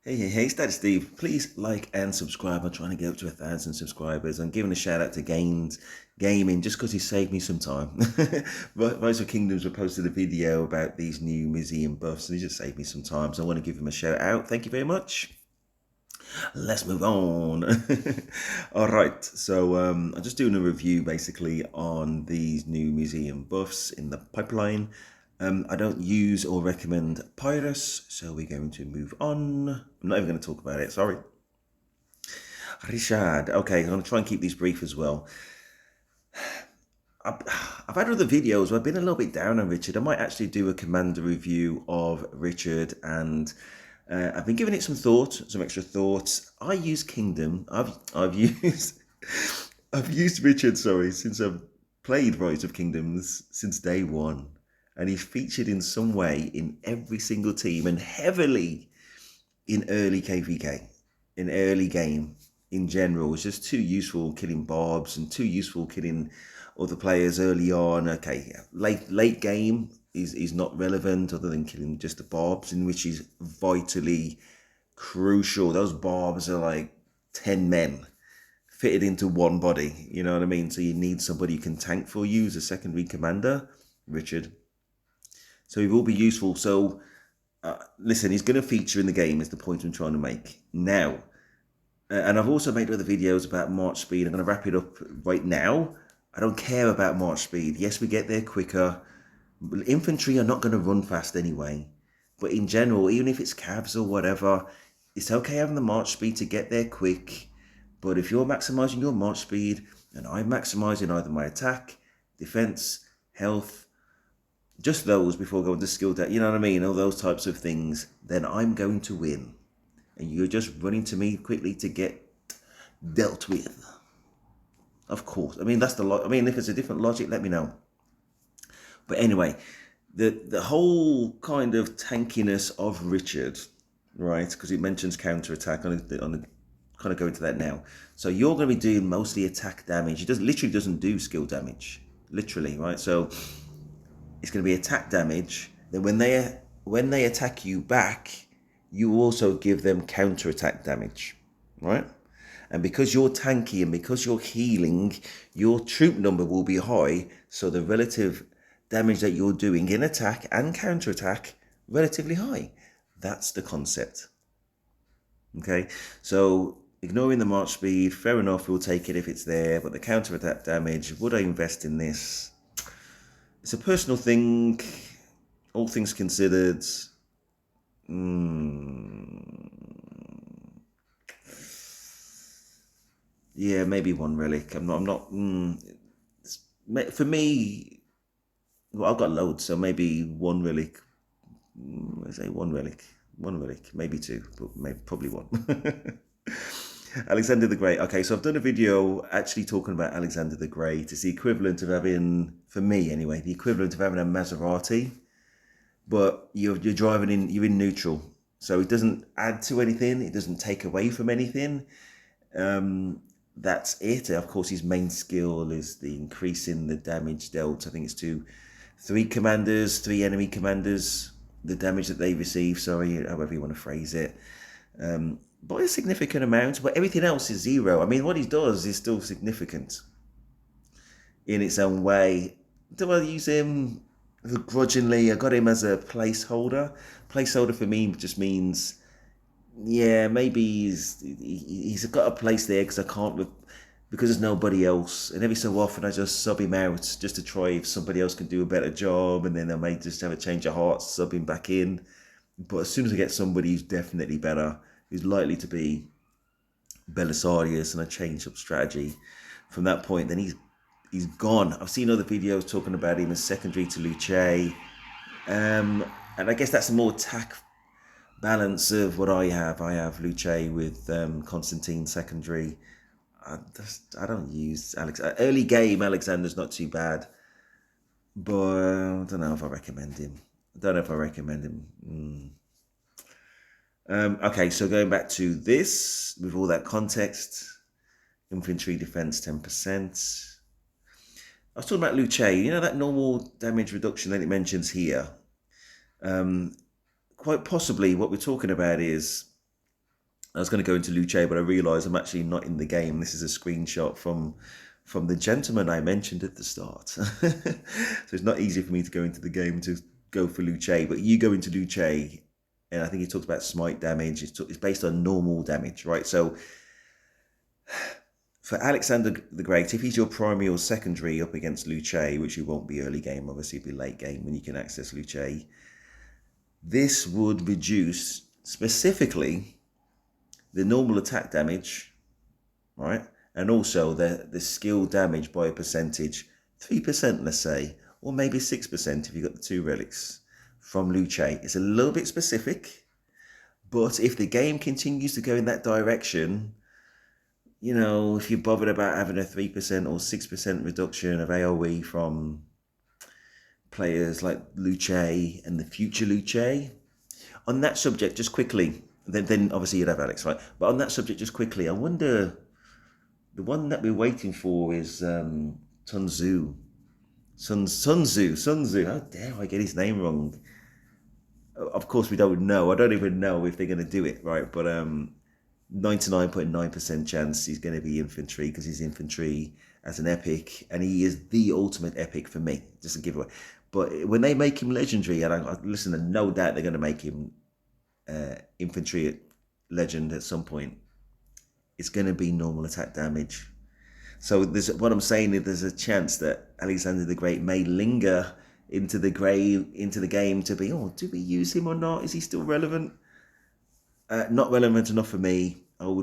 Hey, Stat Steve. Please like and subscribe. I'm trying to get up to 1,000 subscribers. I'm giving a shout out to Gains Gaming just because he saved me some time. Rise of Kingdoms were posted a video about these new museum buffs and he just saved me some time. So I want to give him a shout out. Thank you very much. Let's move on. All right. So I'm just doing a review basically on these new museum buffs in the pipeline. I don't use or recommend Pyrrhus, so we're going to move on. I'm not even going to talk about it, sorry. Richard. Okay, I'm going to try and keep these brief as well. I've had other videos where I've been a little bit down on Richard. I might actually do a commander review of Richard, and I've been giving it some thought, some extra thoughts. I use Kingdom. I've used I've used Richard, sorry, since I've played Rise of Kingdoms since day one. And he's featured in some way in every single team and heavily in early KVK, in early game in general. It's just too useful killing barbs and too useful killing other players early on. Okay, late game is not relevant other than killing just the barbs, in which is vitally crucial. Those barbs are like 10 men fitted into one body, you know what I mean? So you need somebody who can tank for you as a secondary commander. Richard. So he will be useful. So listen, he's going to feature in the game is the point I'm trying to make. Now, and I've also made other videos about March speed. I'm going to wrap it up right now. I don't care about March speed. Yes, we get there quicker. Infantry are not going to run fast anyway. But in general, even if it's cabs or whatever, it's okay having the March speed to get there quick. But if you're maximizing your March speed and I'm maximizing either my attack, defense, health, just those before going to skill deck, you know what I mean? All those types of things, then I'm going to win. And you're just running to me quickly to get dealt with. Of course. I mean, that's the I mean, if it's a different logic, let me know. But anyway, the whole kind of tankiness of Richard, right? Because it mentions counter attack. I'm gonna kind of go into that now. So you're going to be doing mostly attack damage. He literally doesn't do skill damage, literally, right? So it's going to be attack damage. Then when they attack you back, you also give them counter attack damage, right? And because you're tanky and because you're healing, your troop number will be high. So the relative damage that you're doing in attack and counter attack, relatively high. That's the concept. Okay, so ignoring the march speed, fair enough, we'll take it if it's there. But the counter attack damage, would I invest in this? It's a personal thing, all things considered. Yeah, maybe one relic. I'm not. For me, well, I've got loads, so maybe one relic. I say one relic, maybe two, but maybe probably one. Alexander the Great. Okay, so I've done a video actually talking about Alexander the Great. It's the equivalent of having, for me anyway, the equivalent of having a Maserati, but you're driving in, you're in neutral, so it doesn't add to anything, it doesn't take away from anything. That's it. Of course, his main skill is the increase in the damage dealt. I think it's to three enemy commanders, the damage that they receive. Sorry, however you want to phrase it. By a significant amount, but everything else is zero. I mean, what he does is still significant in its own way. Do I use him grudgingly? I got him as a placeholder. Placeholder for me just means, yeah, maybe he's got a place there because I can't, because there's nobody else. And every so often I just sub him out just to try if somebody else can do a better job, and then I may just have a change of heart, sub him back in. But as soon as I get somebody who's definitely better, who's likely to be Belisarius, and I change up strategy from that point, then he's gone. I've seen other videos talking about him as secondary to Luce. And I guess that's a more attack balance of what I have. I have Luce with Constantine secondary. I don't use Alex. Early game, Alexander's not too bad. But I don't know if I recommend him. Okay, so going back to this, with all that context, infantry defense 10%. I was talking about Luce. You know that normal damage reduction that it mentions here? Quite possibly what we're talking about is I was going to go into Luce, but I realised I'm actually not in the game. This is a screenshot from the gentleman I mentioned at the start. So it's not easy for me to go into the game to go for Luce, but you go into Luce, and I think he talks about smite damage. It's based on normal damage, right? So for Alexander the Great, if he's your primary or secondary up against Luce, which you won't be early game, obviously it'll be late game when you can access Luce, this would reduce specifically the normal attack damage, right? And also the skill damage by a percentage, 3%, let's say, or maybe 6% if you've got the 2 relics from Luce. It's a little bit specific, but if the game continues to go in that direction, you know, if you're bothered about having a 3% or 6% reduction of AoE from players like Luce and the future Luce, on that subject, just quickly, then obviously you'd have Alex, right? But on that subject, just quickly, I wonder, the one that we're waiting for is Sun Tzu. Sun Tzu. How dare I get his name wrong? Of course, we don't know. I don't even know if they're going to do it, right? But 99.9% chance he's going to be infantry because he's infantry as an epic, and he is the ultimate epic for me, just a giveaway. But when they make him legendary, and I listen, and no doubt they're going to make him infantry legend at some point, it's going to be normal attack damage. So there's what I'm saying is there's a chance that Alexander the Great may linger into the game to be, oh, do we use him or not? Is he still relevant? Not relevant enough for me. I'm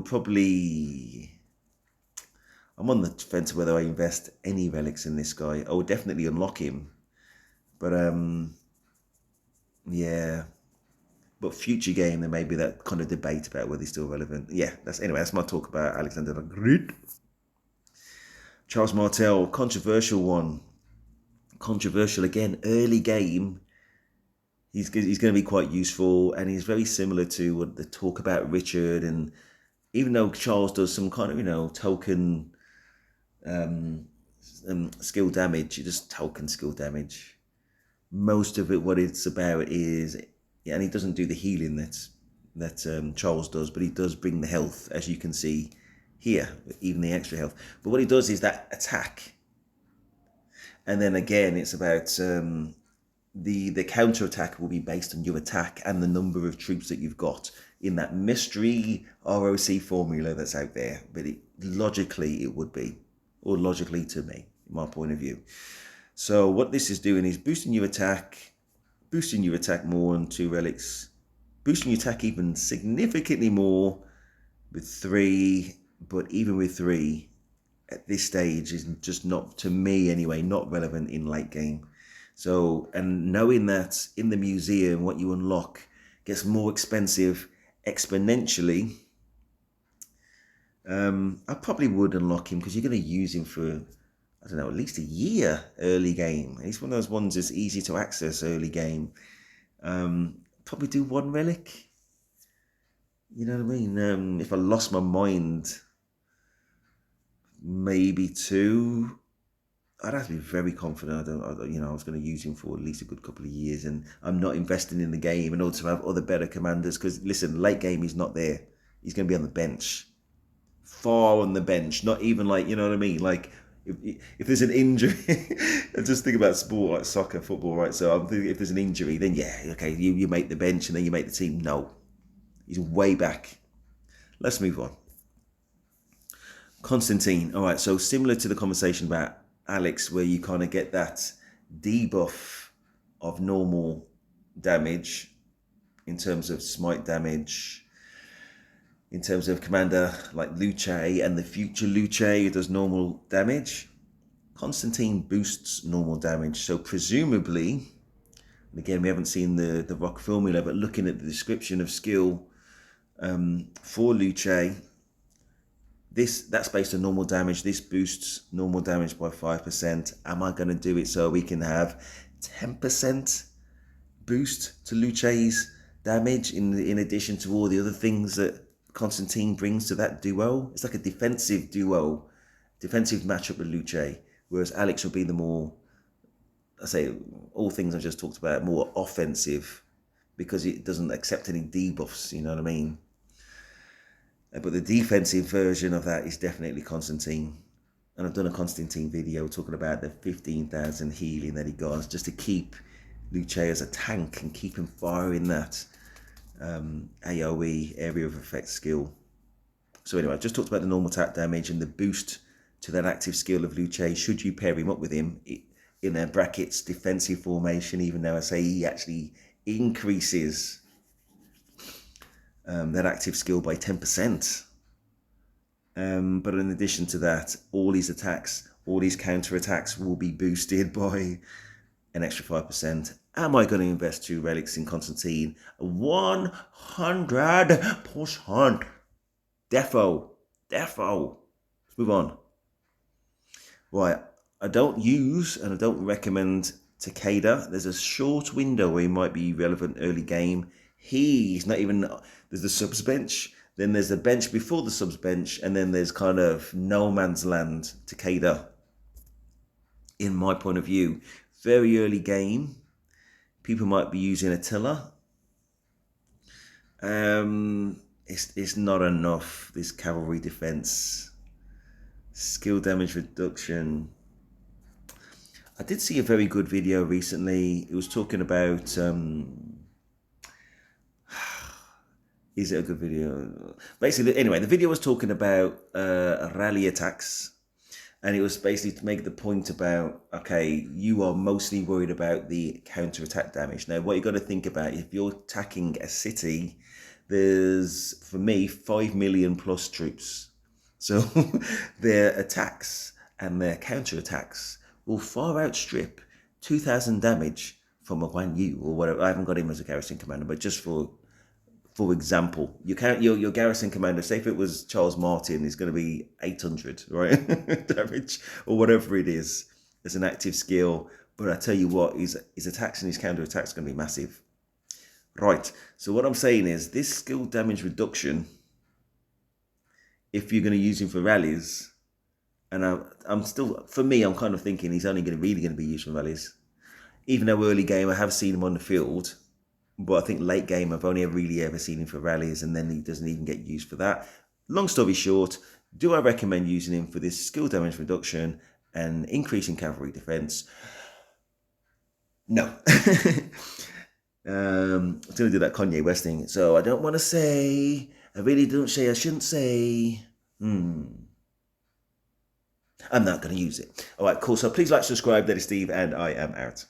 on the fence whether I invest any relics in this guy. I would definitely unlock him. But yeah. But future game, there may be that kind of debate about whether he's still relevant. Yeah, that's my talk about Alexander the Great. Charles Martel, controversial one. Controversial again, early game. He's going to be quite useful, and he's very similar to what the talk about Richard. And even though Charles does some kind of, you know, token skill damage, just token skill damage. Most of it, what it's about is, yeah, and he doesn't do the healing that Charles does, but he does bring the health, as you can see here, even the extra health. But what he does is that attack, and then again, it's about the counter attack will be based on your attack and the number of troops that you've got in that mystery ROC formula that's out there. But logically, it would be, or logically to me, my point of view. So what this is doing is boosting your attack more on 2 relics, boosting your attack even significantly more with 3, but even with 3 at this stage is just not, to me anyway, not relevant in late game. So, and knowing that in the museum what you unlock gets more expensive exponentially, I probably would unlock him because you're going to use him for, I don't know, at least a year early game. He's one of those ones that's easy to access early game. Probably do 1 relic. You know what I mean? If I lost my mind, maybe 2. I'd have to be very confident. I was going to use him for at least a good couple of years, and I'm not investing in the game and also have other better commanders. Because listen, late game he's not there. He's going to be on the bench, far on the bench. Not even like, you know what I mean. Like if there's an injury, I just think about sport like soccer, football, right? So I'm thinking if there's an injury, then yeah, okay, you make the bench and then you make the team. No, he's way back. Let's move on. Constantine. All right, so similar to the conversation about Alex, where you kind of get that debuff of normal damage in terms of smite damage, in terms of commander like Luce and the future Luce who does normal damage. Constantine boosts normal damage, so presumably, and again we haven't seen the ROK formula, but looking at the description of skill for Luce, that's based on normal damage. This boosts normal damage by 5%. Am I going to do it so we can have 10% boost to Luce's damage in addition to all the other things that Constantine brings to that duo? It's like a defensive duo, defensive matchup with Luce, whereas Alex will be the more, I say, all things I've just talked about, more offensive because it doesn't accept any debuffs, you know what I mean? But the defensive version of that is definitely Constantine. And I've done a Constantine video talking about the 15,000 healing that he got just to keep Luce as a tank and keep him firing that AoE, area of effect skill. So anyway, I just talked about the normal attack damage and the boost to that active skill of Luce should you pair him up with him in their brackets defensive formation, even though I say he actually increases that active skill by 10%. But in addition to that, all these attacks, all these counter attacks will be boosted by an extra 5%. Am I going to invest 2 relics in Constantine? 100%. Defo. Let's move on. Right, I don't use and I don't recommend Takeda. There's a short window where he might be relevant early game. He's not even, there's the subs bench, then there's the bench before the subs bench, and then there's kind of no man's land Takeda. In my point of view, very early game, people might be using Atilla. It's not enough, this cavalry defense. Skill damage reduction. I did see a very good video recently. It was talking about, is it a good video? Basically, anyway, the video was talking about rally attacks. And it was basically to make the point about, okay, you are mostly worried about the counter-attack damage. Now, what you got to think about, if you're attacking a city, there's, for me, 5 million plus troops. So their attacks and their counter-attacks will far outstrip 2,000 damage from a Guan Yu or whatever. I haven't got him as a garrison commander, but just for example, you count your garrison commander, say if it was Charles Martin, is going to be 800, right? Damage, or whatever it is. It's an active skill. But I tell you what, his attacks and his counter-attacks are going to be massive. Right, so what I'm saying is, this skill damage reduction, if you're going to use him for rallies, and I'm still, for me, I'm kind of thinking he's only really going to be used for rallies. Even though early game, I have seen him on the field, but I think late game, I've only really ever seen him for rallies, and then he doesn't even get used for that. Long story short, do I recommend using him for this skill damage reduction and increasing cavalry defense? No. I'm going to do that Kanye West thing. So I don't want to say, I really don't say, I shouldn't say, I'm not going to use it. All right, cool. So please like, subscribe. That is Steve, and I am out.